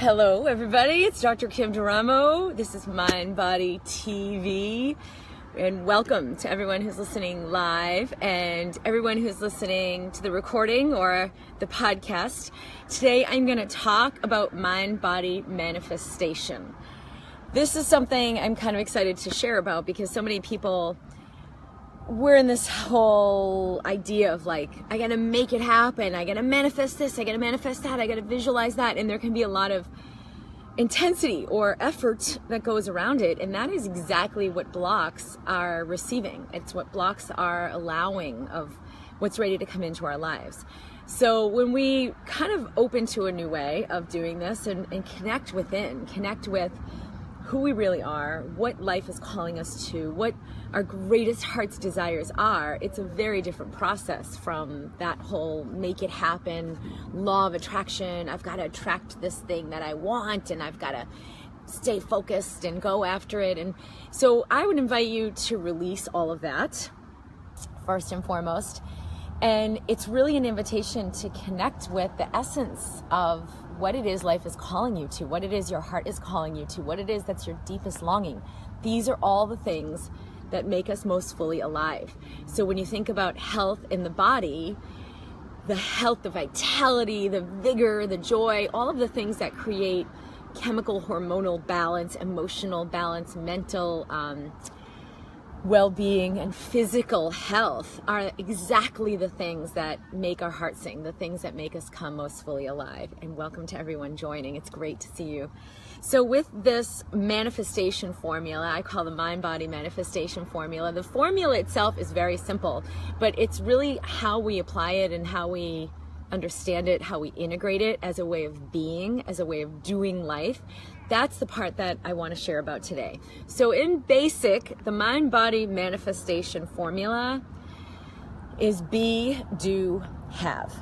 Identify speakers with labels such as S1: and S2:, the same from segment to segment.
S1: Hello everybody, it's Dr. Kim Duramo. This is MindBody TV, and welcome to everyone who's listening live and everyone who's listening to the recording or the podcast. Today I'm going to talk about mind-body manifestation. This is something I'm kind of excited to share about because so many people, we're in this whole idea of like, I gotta make it happen, I gotta manifest this, I gotta manifest that, I gotta visualize that, and there can be a lot of intensity or effort that goes around it, and that is exactly what blocks our receiving. It's what blocks our allowing of what's ready to come into our lives. So when we kind of open to a new way of doing this and connect within, connect with who we really are, what life is calling us to, what our greatest heart's desires are, it's a very different process from that whole make it happen, law of attraction, I've got to attract this thing that I want and I've got to stay focused and go after it. And so I would invite you to release all of that, first and foremost. And it's really an invitation to connect with the essence of what it is life is calling you to, what it is your heart is calling you to, what it is that's your deepest longing. These are all the things that make us most fully alive. So when you think about health in the body, the health, the vitality, the vigor, the joy, all of the things that create chemical, hormonal balance, emotional balance, mental well-being and physical health are exactly the things that make our heart sing, the things that make us come most fully alive. And welcome to everyone joining. It's great to see you. So with this manifestation formula, I call the mind-body manifestation formula. The formula itself is very simple, but it's really how we apply it and how we understand it, how we integrate it as a way of being, as a way of doing life. That's the part that I want to share about today. So in basic, the mind-body manifestation formula is be, do, have.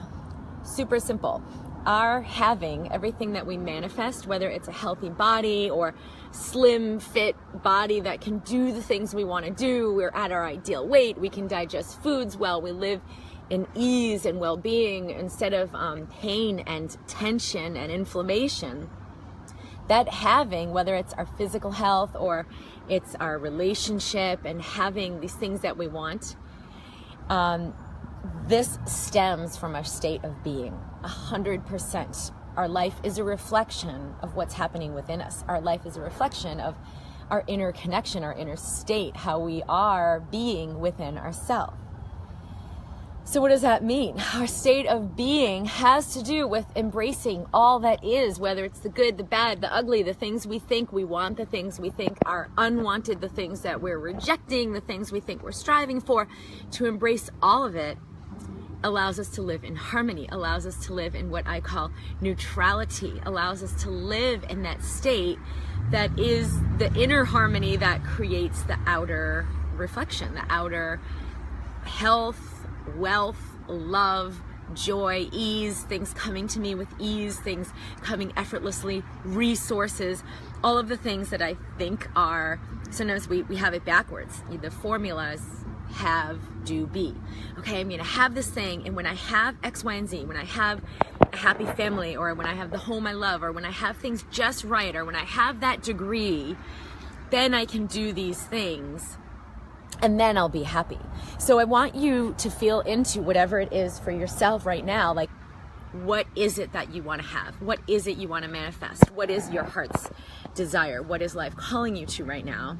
S1: Super simple. Our having, everything that we manifest, whether it's a healthy body or slim, fit body that can do the things we want to do, we're at our ideal weight, we can digest foods well, we live in ease and well-being instead of pain and tension and inflammation. That having, whether it's our physical health or it's our relationship and having these things that we want, this stems from our state of being, 100%. Our life is a reflection of what's happening within us. Our life is a reflection of our inner connection, our inner state, how we are being within ourselves. So what does that mean? Our state of being has to do with embracing all that is, whether it's the good, the bad, the ugly, the things we think we want, the things we think are unwanted, the things that we're rejecting, the things we think we're striving for. To embrace all of it allows us to live in harmony, allows us to live in what I call neutrality, allows us to live in that state that is the inner harmony that creates the outer reflection, the outer health, wealth, love, joy, ease, things coming to me with ease, things coming effortlessly, resources, all of the things that I think are, sometimes we have it backwards. The formulas have, do, be. Okay, I'm gonna have this thing, and when I have X, Y, and Z, when I have a happy family, or when I have the home I love, or when I have things just right, or when I have that degree, then I can do these things. And then I'll be happy. So I want you to feel into whatever it is for yourself right now. Like, what is it that you want to have? What is it you want to manifest? What is your heart's desire? What is life calling you to right now?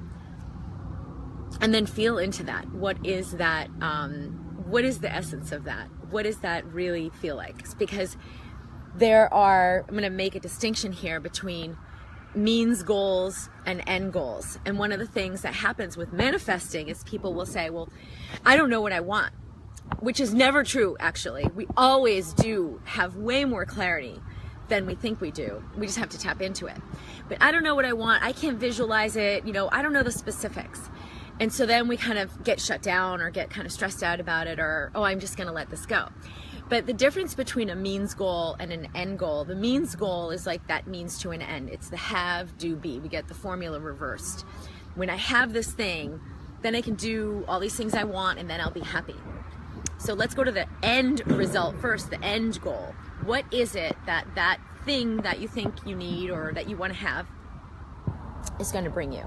S1: And then feel into that. What is that? What is the essence of that? What does that really feel like? Because there are, I'm going to make a distinction here between means goals and end goals. And one of the things that happens with manifesting is people will say, well, I don't know what I want, which is never true, actually. We always do have way more clarity than we think we do. We just have to tap into it. But I don't know what I want. I can't visualize it. You know, I don't know the specifics. And so then we kind of get shut down or get kind of stressed out about it, or, oh, I'm just going to let this go. But the difference between a means goal and an end goal, the means goal is like that means to an end. It's the have, do, be. We get the formula reversed. When I have this thing, then I can do all these things I want, and then I'll be happy. So let's go to the end result first, the end goal. What is it that thing that you think you need or that you want to have is going to bring you?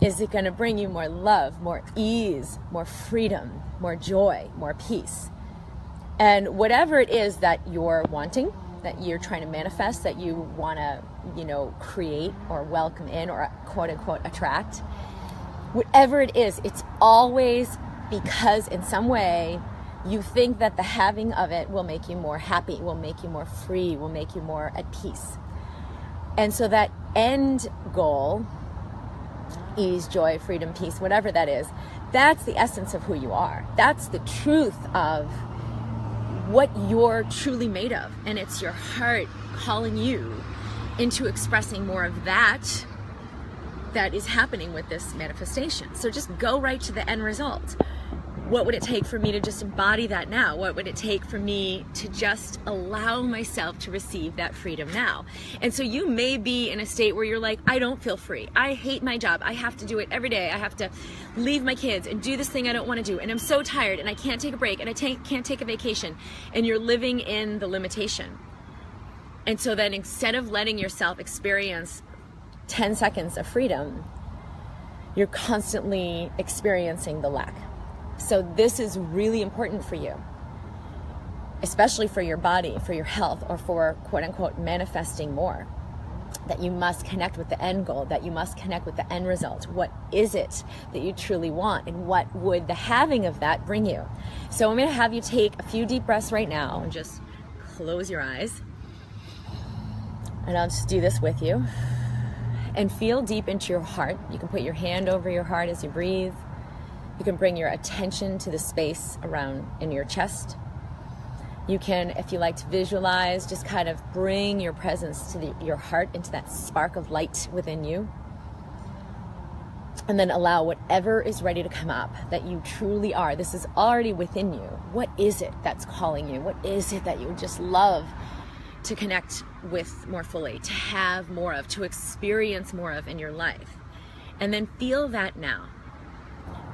S1: Is it going to bring you more love, more ease, more freedom, more joy, more peace? And whatever it is that you're wanting, that you're trying to manifest, that you want to, create or welcome in or quote unquote attract, whatever it is, it's always because in some way you think that the having of it will make you more happy, will make you more free, will make you more at peace. And so that end goal, ease, joy, freedom, peace, whatever that is, that's the essence of who you are. That's the truth of what you're truly made of. And it's your heart calling you into expressing more of that is happening with this manifestation. So just go right to the end result. What would it take for me to just embody that now? What would it take for me to just allow myself to receive that freedom now? And so you may be in a state where you're like, I don't feel free. I hate my job. I have to do it every day. I have to leave my kids and do this thing I don't want to do. And I'm so tired and I can't take a break and I can't take a vacation. And you're living in the limitation. And so then instead of letting yourself experience 10 seconds of freedom, you're constantly experiencing the lack. So this is really important for you, especially for your body, for your health, or for quote unquote manifesting more, that you must connect with the end goal, that you must connect with the end result. What is it that you truly want, and what would the having of that bring you? So I'm going to have you take a few deep breaths right now and just close your eyes. And I'll just do this with you. And feel deep into your heart. You can put your hand over your heart as you breathe. You can bring your attention to the space around in your chest. You can, if you like to visualize, just kind of bring your presence to your heart, into that spark of light within you. And then allow whatever is ready to come up, that you truly are. This is already within you. What is it that's calling you? What is it that you would just love to connect with more fully, to have more of, to experience more of in your life? And then feel that now.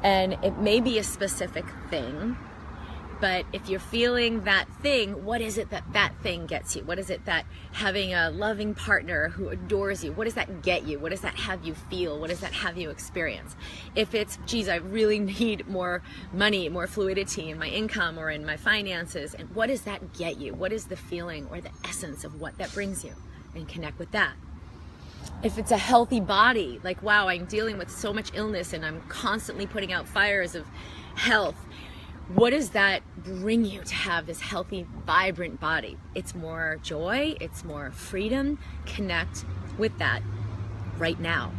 S1: And it may be a specific thing, but if you're feeling that thing, what is it that thing gets you? What is it that having a loving partner who adores you, what does that get you? What does that have you feel? What does that have you experience? If it's, geez, I really need more money, more fluidity in my income or in my finances, and what does that get you? What is the feeling or the essence of what that brings you? And connect with that. If it's a healthy body, like, wow, I'm dealing with so much illness and I'm constantly putting out fires of health, what does that bring you to have this healthy, vibrant body? It's more joy, it's more freedom. Connect with that right now.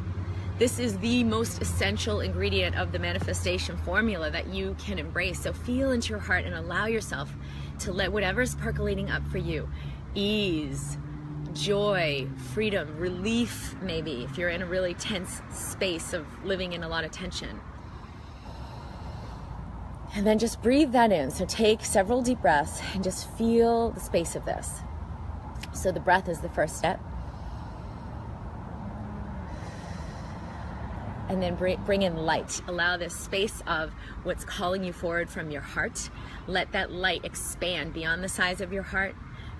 S1: This is the most essential ingredient of the manifestation formula that you can embrace. So feel into your heart and allow yourself to let whatever's percolating up for you, ease, joy, freedom, relief, maybe if you're in a really tense space of living in a lot of tension. And then just breathe that in. So take several deep breaths and just feel the space of this. So the breath is the first step. And then bring in light. Allow this space of what's calling you forward from your heart. Let that light expand beyond the size of your heart,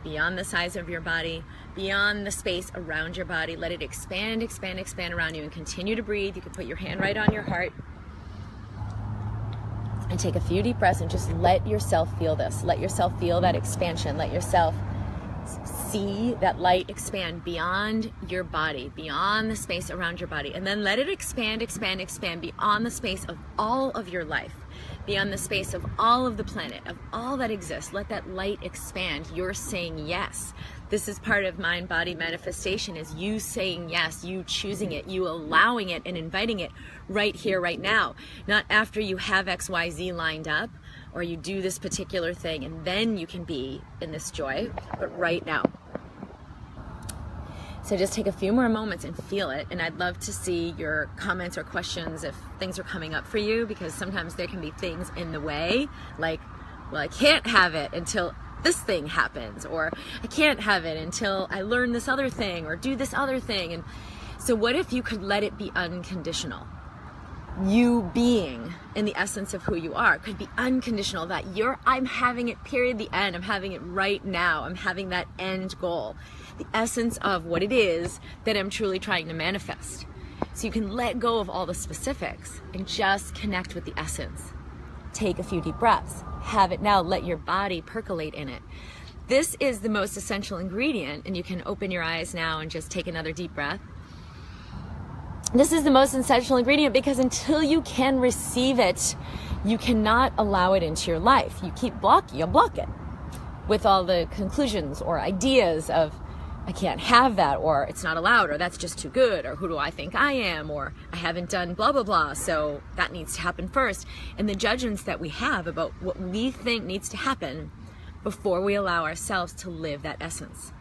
S1: beyond the size of your body, beyond the space around your body. Let it expand, expand, expand around you, and continue to breathe. You can put your hand right on your heart and take a few deep breaths and just let yourself feel this. Let yourself feel that expansion. Let yourself see that light expand beyond your body, beyond the space around your body. And then let it expand, expand, expand beyond the space of all of your life, beyond the space of all of the planet, of all that exists. Let that light expand. You're saying yes. This is part of mind-body manifestation, is you saying yes, you choosing it, you allowing it and inviting it right here, right now. Not after you have XYZ lined up or you do this particular thing and then you can be in this joy, but right now. So just take a few more moments and feel it. And I'd love to see your comments or questions if things are coming up for you, because sometimes there can be things in the way, like, well, I can't have it until this thing happens, or I can't have it until I learn this other thing or do this other thing. And so what if you could let it be unconditional? you being in the essence of who you are. It could be unconditional, that I'm having it, period, the end. I'm having it right now. I'm having that end goal, the essence of what it is that I'm truly trying to manifest. So you can let go of all the specifics and just connect with the essence. Take a few deep breaths. Have it now. Let your body percolate in it. This is the most essential ingredient, and you can open your eyes now and just take another deep breath. This is the most essential ingredient, because until you can receive it, you cannot allow it into your life. You block it with all the conclusions or ideas of, I can't have that, or it's not allowed, or that's just too good, or who do I think I am, or I haven't done blah, blah, blah, so that needs to happen first. And the judgments that we have about what we think needs to happen before we allow ourselves to live that essence.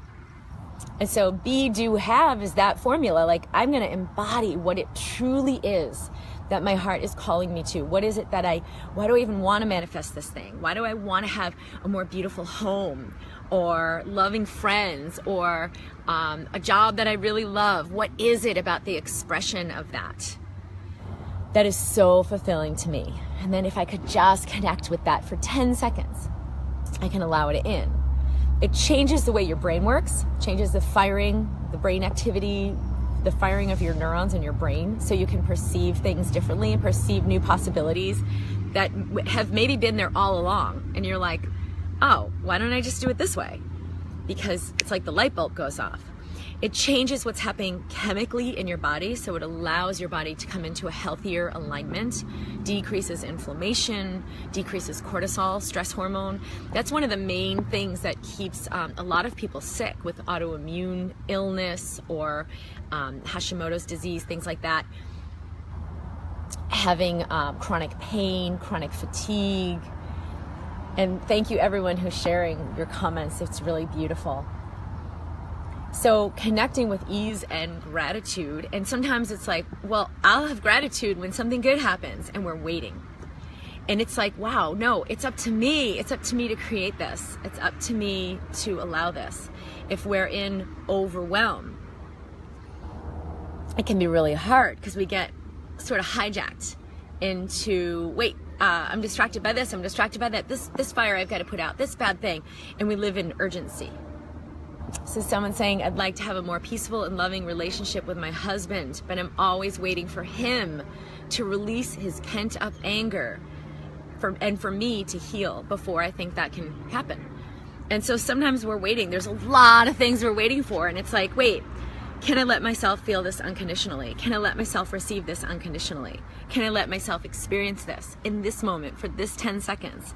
S1: And so be, do, have is that formula. Like, I'm going to embody what it truly is that my heart is calling me to. What is it that why do I even want to manifest this thing? Why do I want to have a more beautiful home, or loving friends, or a job that I really love? What is it about the expression of that that is so fulfilling to me? And then if I could just connect with that for 10 seconds, I can allow it in. It changes the way your brain works, changes the firing, the brain activity, the firing of your neurons in your brain, so you can perceive things differently and perceive new possibilities that have maybe been there all along. And you're like, oh, why don't I just do it this way? Because it's like the light bulb goes off. It changes what's happening chemically in your body, so it allows your body to come into a healthier alignment, decreases inflammation, decreases cortisol, stress hormone. That's one of the main things that keeps a lot of people sick with autoimmune illness or Hashimoto's disease, things like that. Having chronic pain, chronic fatigue. And thank you everyone who's sharing your comments. It's really beautiful. So connecting with ease and gratitude, and sometimes it's like, well, I'll have gratitude when something good happens, and we're waiting. And it's like, wow, no, it's up to me. It's up to me to create this. It's up to me to allow this. If we're in overwhelm, it can be really hard, because we get sort of hijacked into, wait, I'm distracted by this, I'm distracted by that, this fire I've got to put out, this bad thing, and we live in urgency. So someone saying, I'd like to have a more peaceful and loving relationship with my husband, but I'm always waiting for him to release his pent-up anger and for me to heal before I think that can happen. And so sometimes we're waiting. There's a lot of things we're waiting for, and it's like, wait, can I let myself feel this unconditionally? Can I let myself receive this unconditionally? Can I let myself experience this in this moment for this 10 seconds,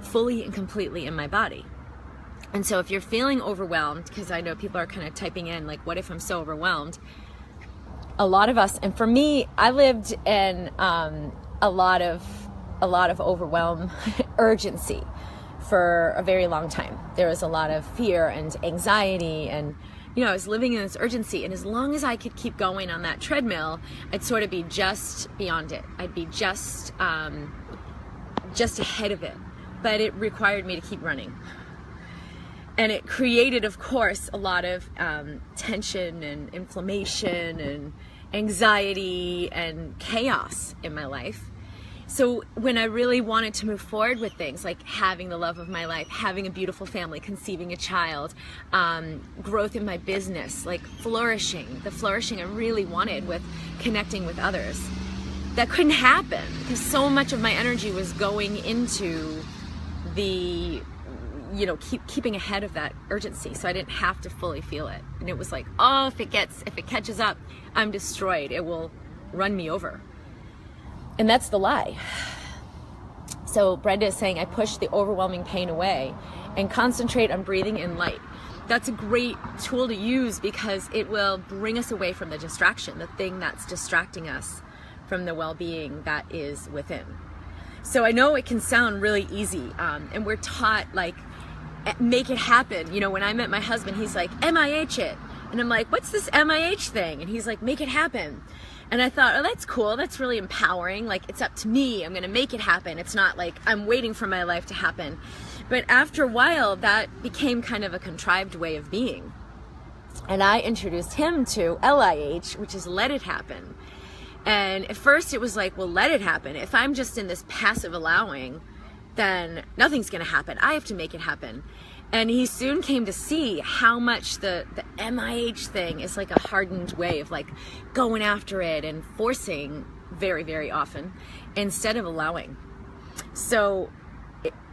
S1: fully and completely in my body? And so if you're feeling overwhelmed, because I know people are kind of typing in, like, what if I'm so overwhelmed? A lot of us, and for me, I lived in a lot of overwhelm, urgency for a very long time. There was a lot of fear and anxiety, and I was living in this urgency, and as long as I could keep going on that treadmill, I'd sort of be just beyond it. I'd be just ahead of it, but it required me to keep running. And it created, of course, a lot of tension and inflammation and anxiety and chaos in my life. So when I really wanted to move forward with things like having the love of my life, having a beautiful family, conceiving a child, growth in my business, like the flourishing I really wanted with connecting with others, that couldn't happen because so much of my energy was going into the keeping ahead of that urgency, so I didn't have to fully feel it. And it was like, oh, if it catches up, I'm destroyed. It will run me over. And that's the lie. So Brenda is saying, I push the overwhelming pain away and concentrate on breathing in light. That's a great tool to use because it will bring us away from the distraction, the thing that's distracting us from the well-being that is within. So I know it can sound really easy, and we're taught, like, make it happen. When I met my husband, he's like, MIH it. And I'm like, what's this MIH thing? And he's like, make it happen. And I thought, oh, that's cool. That's really empowering. Like, it's up to me. I'm going to make it happen. It's not like I'm waiting for my life to happen. But after a while, that became kind of a contrived way of being. And I introduced him to LIH, which is let it happen. And at first it was like, well, let it happen. If I'm just in this passive allowing, then nothing's going to happen. I have to make it happen. And he soon came to see how much the MIH thing is like a hardened way of like going after it and forcing very, very often instead of allowing. So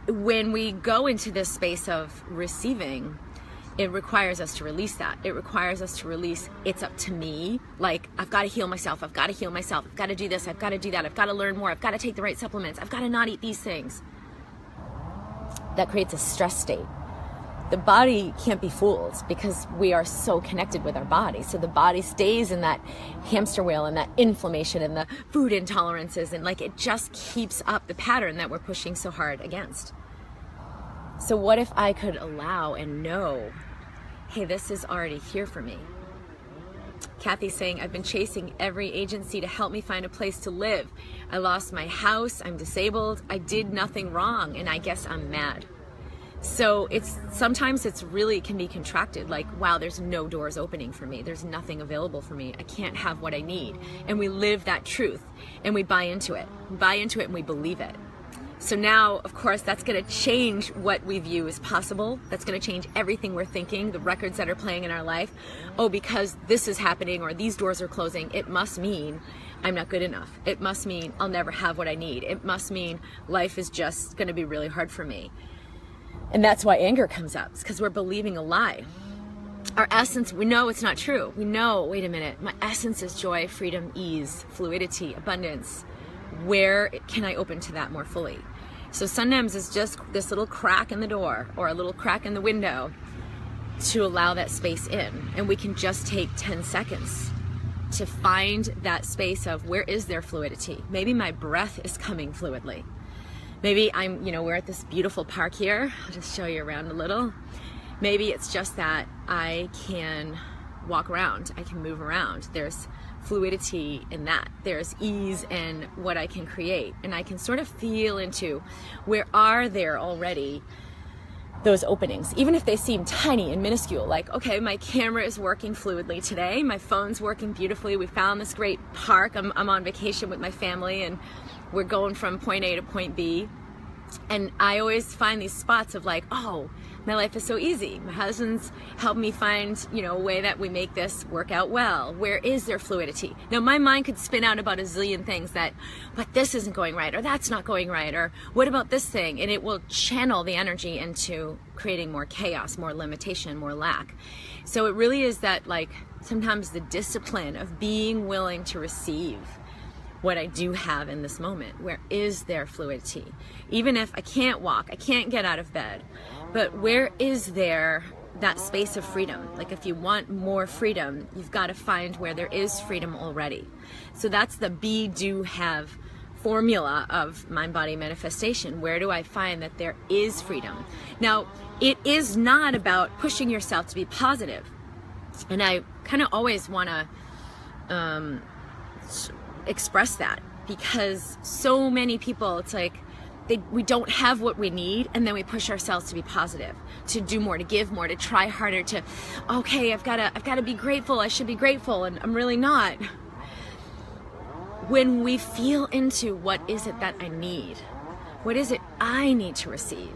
S1: when we go into this space of receiving, it requires us to release that. It requires us to release, it's up to me. Like, I've got to heal myself. I've got to heal myself. I've got to do this. I've got to do that. I've got to learn more. I've got to take the right supplements. I've got to not eat these things. That creates a stress state. The body can't be fooled because we are so connected with our body. So the body stays in that hamster wheel and that inflammation and the food intolerances, and like it just keeps up the pattern that we're pushing so hard against. So what if I could allow and know, hey, this is already here for me. Kathy's saying, I've been chasing every agency to help me find a place to live. I lost my house, I'm disabled, I did nothing wrong, and I guess I'm mad. So sometimes it's really can be contracted, like, wow, there's no doors opening for me. There's nothing available for me. I can't have what I need. And we live that truth and we buy into it. We buy into it and we believe it. So now, of course, that's going to change what we view as possible. That's going to change everything we're thinking, the records that are playing in our life. Oh, because this is happening or these doors are closing, it must mean I'm not good enough. It must mean I'll never have what I need. It must mean life is just going to be really hard for me. And that's why anger comes up. It's because we're believing a lie. Our essence, we know it's not true. We know, wait a minute, my essence is joy, freedom, ease, fluidity, abundance. Where can I open to that more fully? So sometimes it's just this little crack in the door or a little crack in the window to allow that space in. And we can just take 10 seconds to find that space of where is there fluidity? Maybe my breath is coming fluidly. Maybe we're at this beautiful park here. I'll just show you around a little. Maybe it's just that I can walk around. I can move around. There's fluidity in that. There's ease in what I can create. And I can sort of feel into where are there already those openings, even if they seem tiny and minuscule. Like, okay, my camera is working fluidly today. My phone's working beautifully. We found this great park. I'm on vacation with my family and we're going from point A to point B. And I always find these spots of like, oh, my life is so easy. My husband's helped me find, a way that we make this work out well. Where is there fluidity? Now, my mind could spin out about a zillion things but this isn't going right, or that's not going right, or what about this thing? And it will channel the energy into creating more chaos, more limitation, more lack. So it really is that, like, sometimes the discipline of being willing to receive what I do have in this moment. Where is there fluidity? Even if I can't walk, I can't get out of bed, but where is there that space of freedom? Like, if you want more freedom, you've got to find where there is freedom already. So that's the be, do, have formula of mind body manifestation. Where do I find that there is freedom? Now, it is not about pushing yourself to be positive. And I kind of always want to express that, because so many people, it's like we don't have what we need, and then we push ourselves to be positive, to do more, to give more, to try harder, to, okay, I've got to be grateful, I should be grateful, and I'm really not. When we feel into what is it that I need, what is it I need to receive.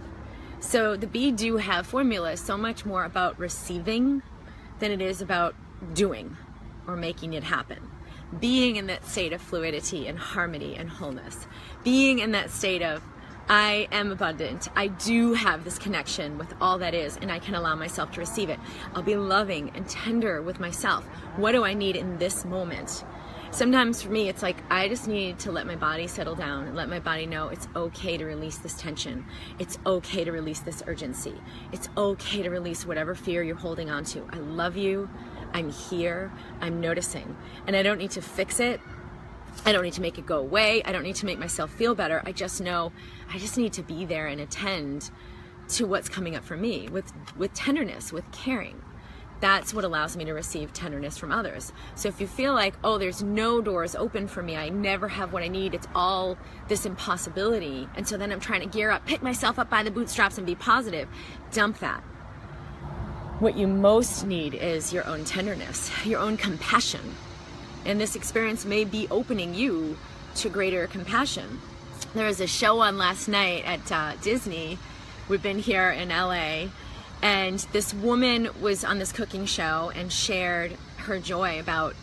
S1: So the be, do, have formula is so much more about receiving than it is about doing or making it happen. Being in that state of fluidity and harmony and wholeness. Being in that state of, I am abundant. I do have this connection with all that is, and I can allow myself to receive it. I'll be loving and tender with myself. What do I need in this moment? Sometimes for me, it's like, I just need to let my body settle down and let my body know it's okay to release this tension. It's okay to release this urgency. It's okay to release whatever fear you're holding on to. I love you. I'm here, I'm noticing, and I don't need to fix it. I don't need to make it go away. I don't need to make myself feel better. I just know I just need to be there and attend to what's coming up for me with tenderness, with caring. That's what allows me to receive tenderness from others. So if you feel like, oh, there's no doors open for me, I never have what I need, it's all this impossibility, and so then I'm trying to gear up, pick myself up by the bootstraps and be positive, dump that. What you most need is your own tenderness, your own compassion. And this experience may be opening you to greater compassion. There was a show on last night at Disney. We've been here in LA, and this woman was on this cooking show and shared her joy about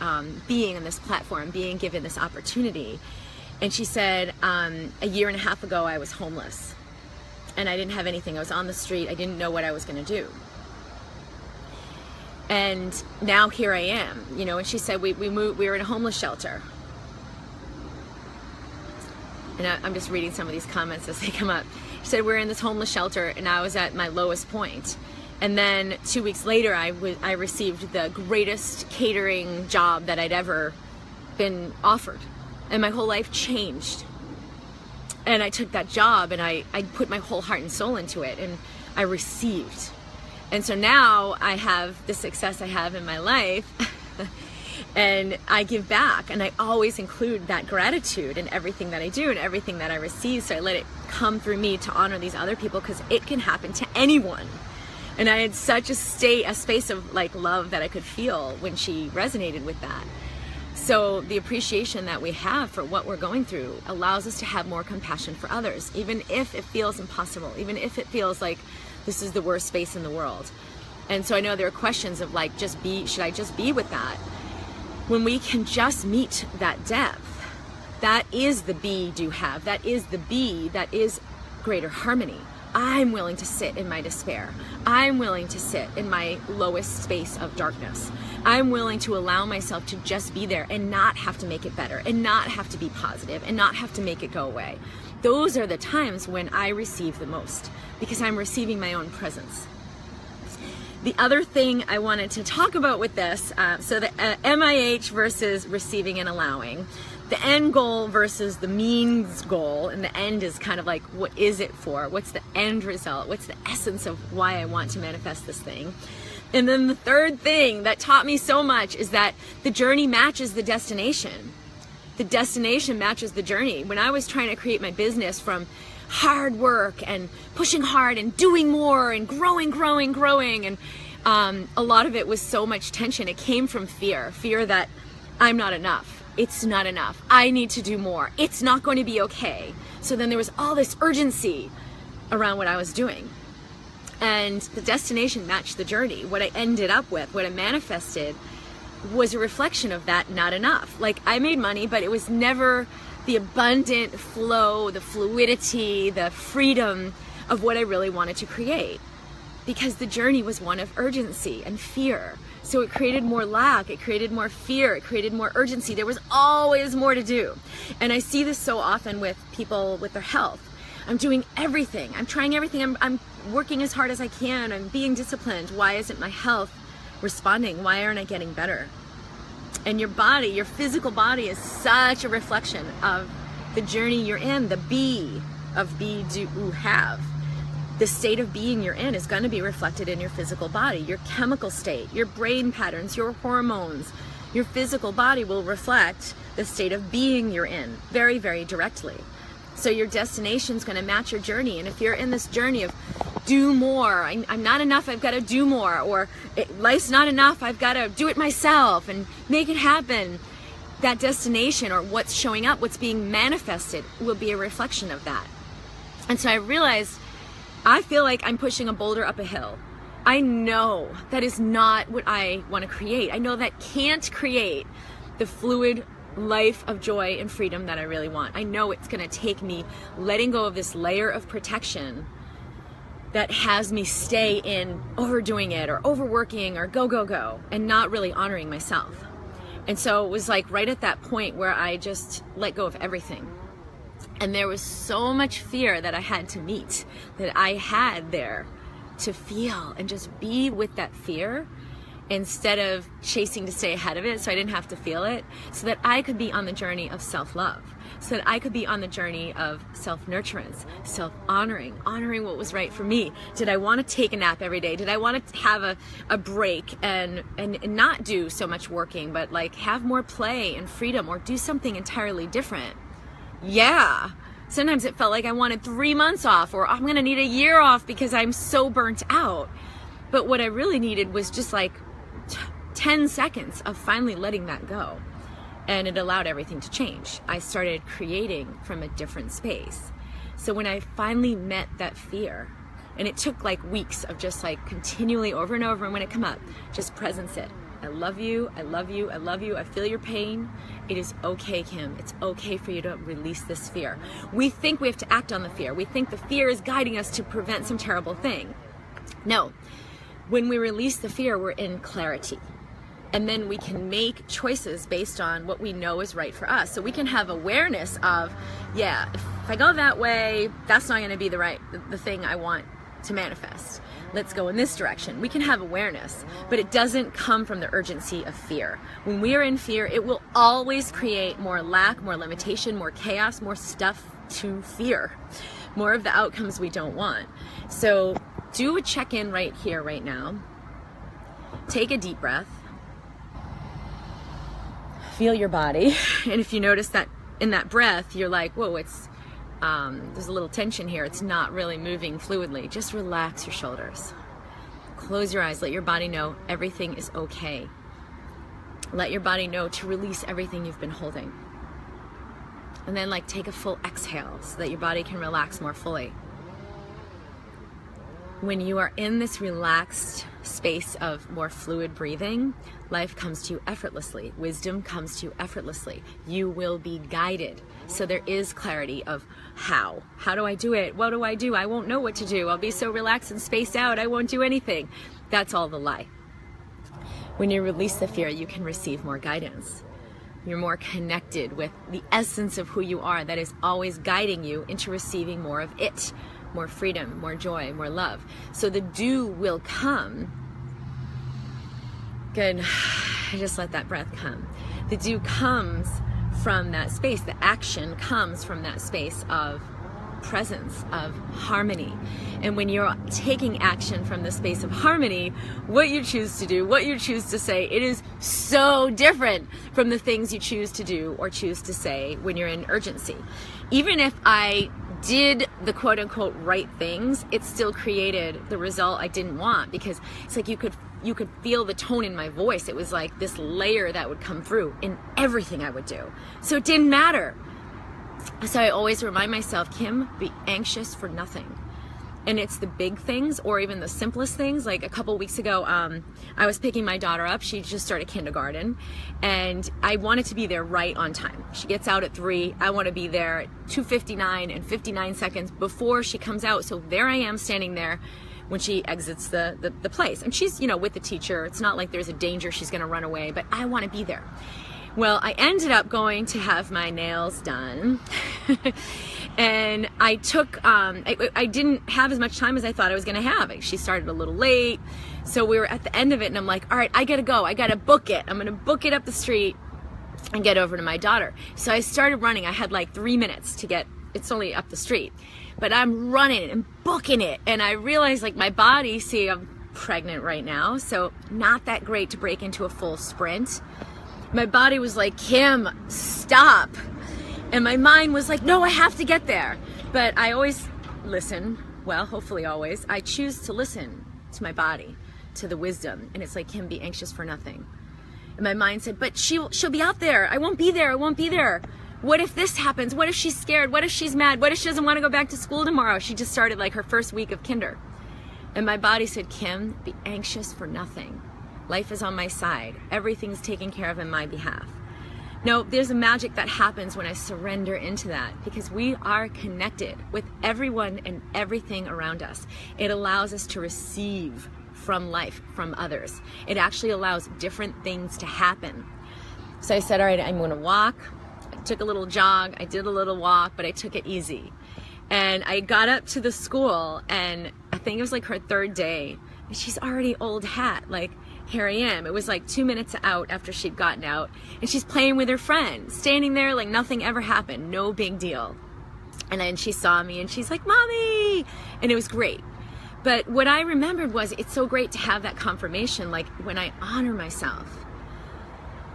S1: being on this platform, being given this opportunity. And she said, a year and a half ago, I was homeless and I didn't have anything. I was on the street. I didn't know what I was going to do. And now here I am, you know. And she said, we were in a homeless shelter. And I'm just reading some of these comments as they come up. She said, we're in this homeless shelter and I was at my lowest point. And then 2 weeks later, I received the greatest catering job that I'd ever been offered. And my whole life changed. And I took that job and I put my whole heart and soul into it, and I received. And so now I have the success I have in my life and I give back, and I always include that gratitude in everything that I do and everything that I receive. So I let it come through me to honor these other people, because it can happen to anyone. And I had such a space of like love that I could feel when she resonated with that. So the appreciation that we have for what we're going through allows us to have more compassion for others, even if it feels impossible, even if it feels like this is the worst space in the world. And so I know there are questions of like, should I just be with that? When we can just meet that depth, that is the be do have, that is the be, that is greater harmony. I'm willing to sit in my despair. I'm willing to sit in my lowest space of darkness. I'm willing to allow myself to just be there and not have to make it better, and not have to be positive, and not have to make it go away. Those are the times when I receive the most, because I'm receiving my own presence. The other thing I wanted to talk about with this, so the MIH versus receiving and allowing. The end goal versus the means goal, and the end is kind of like, what is it for? What's the end result? What's the essence of why I want to manifest this thing? And then the third thing that taught me so much is that the journey matches the destination. The destination matches the journey. When I was trying to create my business from hard work and pushing hard and doing more and growing, and a lot of it was so much tension. It came from fear that I'm not enough. It's not enough. I need to do more. It's not going to be okay. So then there was all this urgency around what I was doing. And the destination matched the journey. What I ended up with, what I manifested, was a reflection of that not enough. Like, I made money, but it was never the abundant flow, the fluidity, the freedom of what I really wanted to create. Because the journey was one of urgency and fear. So it created more lack, it created more fear, it created more urgency. There was always more to do. And I see this so often with people with their health. I'm doing everything, I'm trying everything, I'm working as hard as I can, I'm being disciplined. Why isn't my health responding? Why aren't I getting better? And your body, your physical body, is such a reflection of the journey you're in, the be of be, do, have. The state of being you're in is going to be reflected in your physical body, your chemical state, your brain patterns, your hormones. Your physical body will reflect the state of being you're in very, very directly. So your destination is going to match your journey. And if you're in this journey of do more, I'm not enough, I've got to do more, or life's not enough, I've got to do it myself and make it happen, that destination, or what's showing up, what's being manifested, will be a reflection of that. And so I realized, I feel like I'm pushing a boulder up a hill. I know that is not what I want to create. I know that can't create the fluid life of joy and freedom that I really want. I know it's going to take me letting go of this layer of protection that has me stay in overdoing it or overworking or go, and not really honoring myself. And so it was like right at that point where I just let go of everything. And there was so much fear that I had to meet, that I had there to feel and just be with that fear instead of chasing to stay ahead of it so I didn't have to feel it, so that I could be on the journey of self-love, so that I could be on the journey of self-nurturance, self-honoring, honoring what was right for me. Did I want to take a nap every day? Did I want to have a break and not do so much working, but like have more play and freedom, or do something entirely different? Yeah. Sometimes it felt like I wanted 3 months off, or I'm going to need a year off because I'm so burnt out. But what I really needed was just like 10 seconds of finally letting that go and it allowed everything to change. I started creating from a different space. So when I finally met that fear, and it took like weeks of just like continually over and over, and when it come up, just presence it. I love you, I love you, I love you, I feel your pain. It is okay, Kim. It's okay for you to release this fear. We think we have to act on the fear. We think the fear is guiding us to prevent some terrible thing. No. When we release the fear, we're in clarity. And then we can make choices based on what we know is right for us. So we can have awareness of, yeah, if I go that way, that's not going to be the thing I want to manifest. Let's go in this direction. We can have awareness, but it doesn't come from the urgency of fear. When we are in fear, it will always create more lack, more limitation, more chaos, more stuff to fear, more of the outcomes we don't want. So do a check-in right here, right now. Take a deep breath. Feel your body. And if you notice that in that breath, you're like, whoa, there's a little tension here. It's not really moving fluidly. Just relax your shoulders. Close your eyes. Let your body know everything is okay. Let your body know to release everything you've been holding. And then like take a full exhale so that your body can relax more fully. When you are in this relaxed space of more fluid breathing, life comes to you effortlessly. Wisdom comes to you effortlessly. You will be guided. So there is clarity of how. How do I do it? What do I do? I won't know what to do. I'll be so relaxed and spaced out, I won't do anything. That's all the lie. When you release the fear, you can receive more guidance. You're more connected with the essence of who you are that is always guiding you into receiving more of it. More freedom, more joy, more love. So the do will come. Good. Just let that breath come. The do comes from that space. The action comes from that space of presence, of harmony. And when you're taking action from the space of harmony, what you choose to do, what you choose to say, it is so different from the things you choose to do or choose to say when you're in urgency. Even if I did the quote-unquote right things, it still created the result I didn't want, because it's like you could feel the tone in my voice. It was like this layer that would come through in everything I would do. So it didn't matter. So I always remind myself, Kim, be anxious for nothing. And it's the big things or even the simplest things. Like a couple weeks ago, I was picking my daughter up. She just started kindergarten, and I wanted to be there right on time. She gets out at 3. I want to be there at 2:59 and 59 seconds before she comes out. So there I am standing there when she exits the place. And she's, with the teacher. It's not like there's a danger she's going to run away, but I want to be there. Well, I ended up going to have my nails done. And I took, I didn't have as much time as I thought I was going to have. She started a little late. So we were at the end of it, and I'm like, all right, I got to go. I got to book it. I'm going to book it up the street and get over to my daughter. So I started running. I had like 3 minutes to get, it's only up the street. But I'm running and booking it. And I realized, like, my body, see, I'm pregnant right now. So not that great to break into a full sprint. My body was like, Kim, stop. And my mind was like, no, I have to get there. But I always listen. Well, hopefully always. I choose to listen to my body, to the wisdom. And it's like, Kim, be anxious for nothing. And my mind said, but she'll be out there. I won't be there. I won't be there. What if this happens? What if she's scared? What if she's mad? What if she doesn't want to go back to school tomorrow? She just started like her first week of kinder. And my body said, Kim, be anxious for nothing. Life is on my side. Everything's taken care of in my behalf. No, there's a magic that happens when I surrender into that, because we are connected with everyone and everything around us. It allows us to receive from life, from others. It actually allows different things to happen. So I said, all right, I'm going to walk. I took a little jog. I did a little walk, but I took it easy. And I got up to the school, and I think it was like her 3rd day, and she's already old hat. Like, here I am. It was like 2 minutes out after she'd gotten out, and she's playing with her friend, standing there like nothing ever happened, no big deal. And then she saw me, and she's like, Mommy! And it was great. But what I remembered was, it's so great to have that confirmation, like when I honor myself,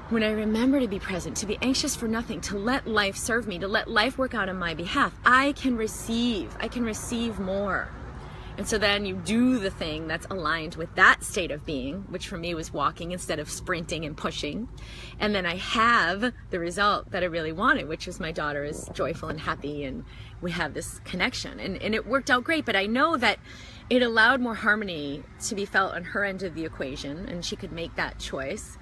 S1: when I remember to be present, to be anxious for nothing, to let life serve me, to let life work out on my behalf, I can receive more. And so then you do the thing that's aligned with that state of being, which for me was walking instead of sprinting and pushing. And then I have the result that I really wanted, which was my daughter is joyful and happy, and we have this connection. And it worked out great, but I know that it allowed more harmony to be felt on her end of the equation, and she could make that choice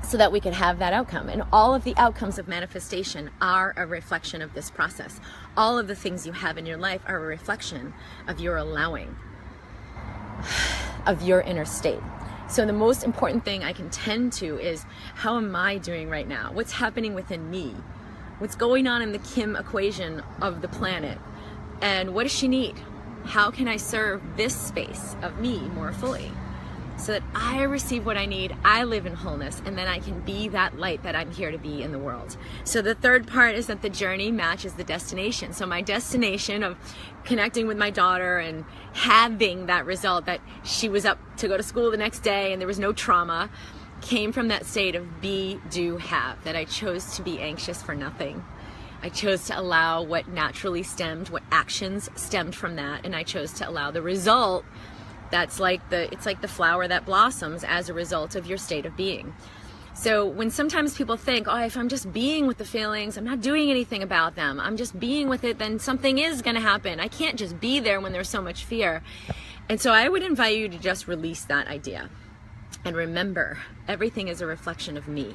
S1: so that we could have that outcome. And all of the outcomes of manifestation are a reflection of this process. All of the things you have in your life are a reflection of your allowing, of your inner state. So the most important thing I can tend to is, how am I doing right now? What's happening within me? What's going on in the Kim equation of the planet? And what does she need? How can I serve this space of me more fully, so that I receive what I need, I live in wholeness, and then I can be that light that I'm here to be in the world. So the third part is that the journey matches the destination. So my destination of connecting with my daughter and having that result that she was up to go to school the next day and there was no trauma came from that state of be, do, have, that I chose to be anxious for nothing. I chose to allow what naturally stemmed, what actions stemmed from that, and I chose to allow the result. It's like the flower that blossoms as a result of your state of being. So when sometimes people think, oh, if I'm just being with the feelings, I'm not doing anything about them, I'm just being with it, then something is going to happen. I can't just be there when there's so much fear. And so I would invite you to just release that idea. And remember, everything is a reflection of me.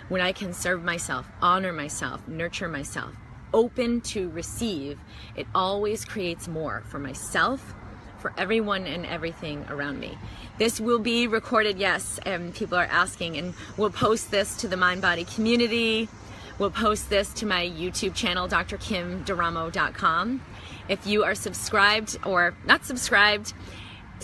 S1: When I can serve myself, honor myself, nurture myself, open to receive, it always creates more for myself, for everyone and everything around me. This will be recorded, yes, and people are asking, and we'll post this to the MindBody community. We'll post this to my YouTube channel, drkimderamo.com. If you are subscribed or not subscribed,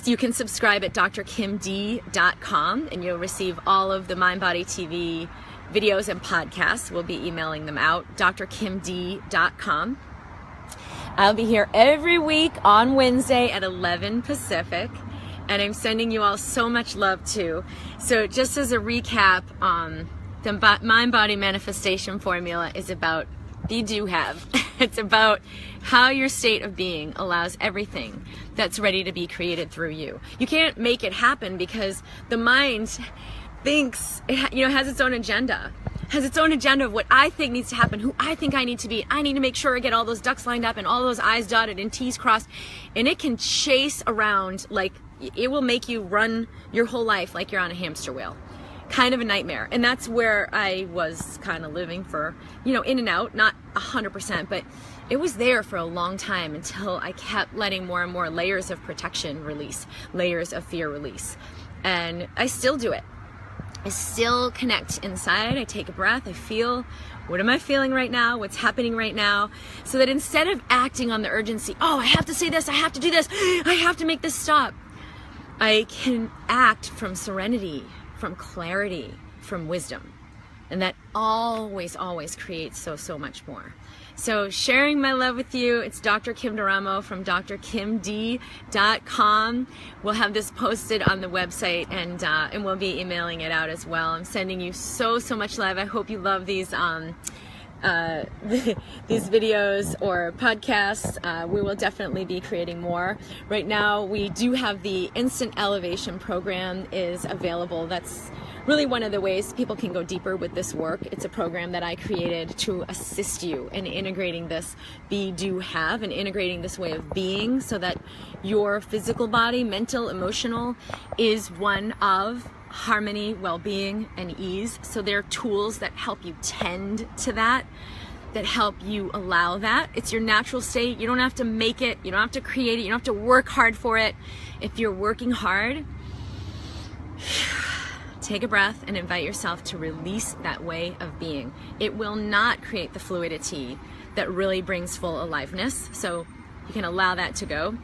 S1: you can subscribe at drkimd.com, and you'll receive all of the MindBody TV videos and podcasts. We'll be emailing them out, drkimd.com. I'll be here every week on Wednesday at 11 Pacific, and I'm sending you all so much love too. So just as a recap, the MindBody manifestation formula is about be, do, have. It's about how your state of being allows everything that's ready to be created through you. You can't make it happen because the mind thinks, has its own agenda. Has its own agenda of what I think needs to happen, who I think I need to be. I need to make sure I get all those ducks lined up and all those I's dotted and T's crossed. And it can chase around, like it will make you run your whole life like you're on a hamster wheel. Kind of a nightmare. And that's where I was kind of living for, in and out, not 100%, but it was there for a long time until I kept letting more and more layers of protection release, layers of fear release. And I still do it. I still connect inside. I take a breath. I feel, what am I feeling right now? What's happening right now? So that instead of acting on the urgency, oh, I have to say this, I have to do this, I have to make this stop, I can act from serenity, from clarity, from wisdom. And that always, always creates so much more. So sharing my love with you, it's Dr. Kim Deramo from drkimd.com. We'll have this posted on the website, and we'll be emailing it out as well. I'm sending you so much love. I hope you love these these videos or podcasts. We will definitely be creating more. Right now, we do have the Instant Elevation program is available. That's really one of the ways people can go deeper with this work. It's a program that I created to assist you in integrating this be, do, have, and integrating this way of being so that your physical body, mental, emotional, is one of harmony, well-being, and ease. So there are tools that help you tend to that help you allow that. It's your natural state. You don't have to make it. You don't have to create it. You don't have to work hard for it. If you're working hard, take a breath and invite yourself to release that way of being. It will not create the fluidity that really brings full aliveness. So you can allow that to go.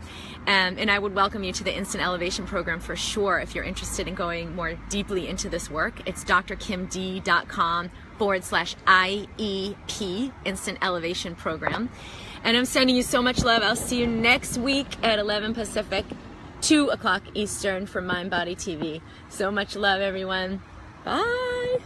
S1: And I would welcome you to the Instant Elevation program for sure if you're interested in going more deeply into this work. It's drkimd.com/IEP, Instant Elevation Program. And I'm sending you so much love. I'll see you next week at 11 Pacific, 2 o'clock Eastern for MindBody TV. So much love, everyone. Bye.